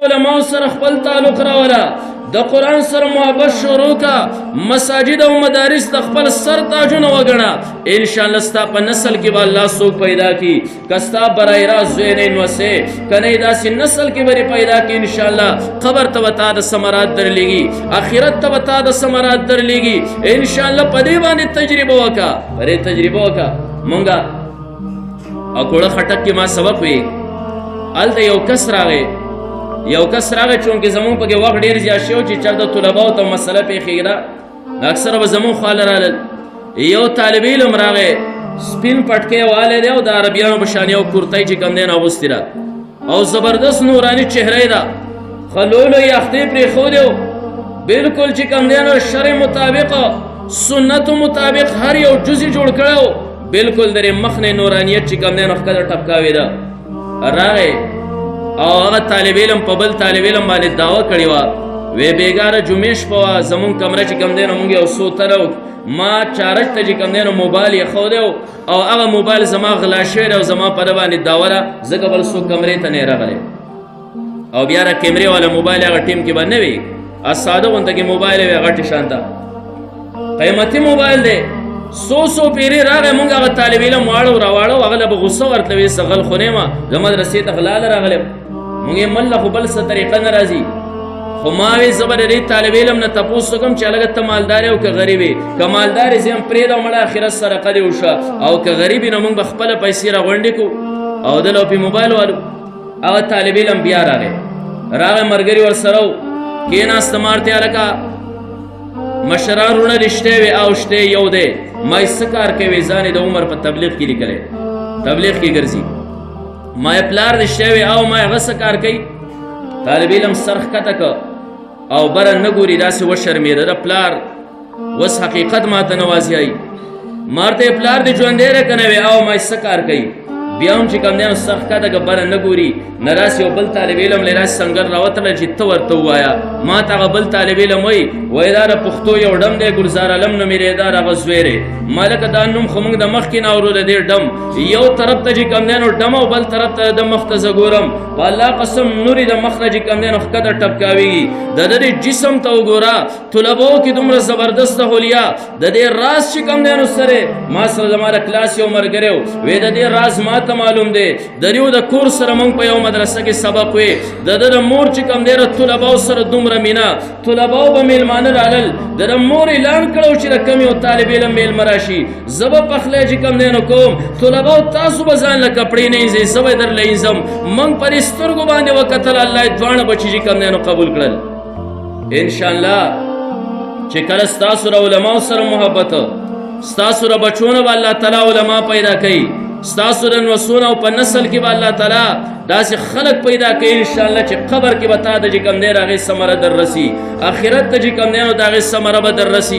علماء سره خپل تعلق راولا، د قرآن سره محبت شروع کا، مساجد او مدارس د خپل سر تاجونه وګڼه. انشاءالله ستا په نسل کې به الله څوک پیدا کی، که ستا برای راز زوی نه نوسې، که نه داسې نسل کې به پیدا کی. انشاءالله قبر ته به تا د ثمرات درلیږي، آخرت ته به تا د ثمرات درلیږي. انشاءالله په دې باندې تجربه وکړه، په دې تجربه وکړه. مونږه اکوړه خټک کې ما سبق وی، هلته یو کس راغی چونکې زمون پکې وخت ډېر زیات شو چې چا د طلباو ته مسله پیښېږي، اکثره به زمون خواله رالل. یو طالب علم راغی، سپین پټکی والی دی او د عربیانو په شان یو کرتی چې کوم دی نو اغوستې ده او زبردست نوراني چهره یې ده، ښه لوی یختې پرېښودې و، بلکل چې کوم دی نو شرع مطابق سنتو مطابق هر یو جز یې جوړ کړی و، بلکل د دې مخ نه نورانیت چې کوم دی نو ښکته ټپکاوې ده. راغی او هغه طالب علم په بل طالب علم باندې دعوه کړې وه، وی بېګاره جمعې شپه وه، زمونږ کمره چې کوم دی نو مونږ یو څو تنه وو، ما چارج ته چې کوم دی نو موبایل یې ښودی او هغه موبایل زما غلا شوی دی او زما په ده باندې دعوه ده، ځکه بل څوک کمرې ته نه یې راغلی. او بیا را کیمرې والا موبایل هغه ټیم کې به نه وي، ساده غونته کې موبایل وي غټې شانته قیمتي موبایل دی. څو پیرې راغی، مونږ هغه طالب علم واړو راواړو، هغه له به غصه ورته وي څه غل خو نه یم، زه مدرسې ته غلا له راغلی، مونږ یې مله خو بل څه طریقه نه راځي. خو ما وی زه به د دې طالب علم نه تپوس وکړم چې هلکه ته مالدار یې او که غریب یې، که مالدار یې زه یم پرېږده مړه آخرت صدقه دې وشه، او که غریب یې نو مونږ به خپله پیسې راغونډې کړو او دله پې موبایل والو. هغه طالب علم بیا راغی ملګري ورسره و، کېناسته ما ورته هلکه مشران وروڼه رشتې وې او شتې یو دی، ما یې څه کار کوې؟ ځان یې د عمر په تبلیغ کې لیکلی، تبلیغ کې ګرځي. ما یې پلار رشتې وې او ما یې هغه څه کار کوي؟ طالب علم سر ښکته که او بره نه ګوري، داسې وشرمېده. د پلار اوس حقیقت ما ته نه واضحوي. ما ورته یې پلار دې ژوندی دی که نه وې؟ او ما یې څه کار کوي؟ بیا هم چې کوم دی نو سر ښکته که بره نه ګوري، نه داسې یو بل طالب علم له داسې سنګر راوتله چې ته ورته ووایه. ما ته هغه بل طالب علم وایي دا د پښتو یو ډم دی، ګلزار علم نومېدی، دا د هغه زوی دی. ما لکه دا نوم خو موږ د مخکې نه اورو، د دې ډم یو طرف ته چې کوم دی نو ډم او بل طرف ته د مخ ته زه ګورم، په الله قسم نورې د مخ نه چې کوم دی نو ښکته ټپکاوېږي. د دې جسم ته وګوره، طلباو کې دومره زبردسته حلیه، د دې راز چې کوم دی نو سره ما سره زما د کلاس یو ملګری و، وی د دې راز ما ته معلوم دی. د یو د کور سره موږ په یو مدرسه کې سبق وی، د ده د مور چې کوم دی نو طلباو سره دومره مینه، طلباو به میلمانه رالل، د ده مور اعلان کړی چې د کوم یو طالب علم میلمه راشي، زه به پخلی چې کوم دی نو کوم، طلباو تاسو به ځان له کپړې نه ایځئ، زه به یې درله ایځم. موږ پر یې سترګو باندې وکتل، الله یې دواړه بچي چې کوم دی نو قبول کړل. انشاءالله چې کله ستاسو له علماو سره محبت، ستاسو له بچو نه به الله تعالی علما پیدا کوي، ستاسو د نسلونو او په نسل کې به الله تعالی داسې خلق پیدا کوي انشاءالله چې قبر کې به تا د چې کوم دی د هغې ثمره در رسي، آخرت ته چې کوم دی نو د هغې ثمره به در رسي.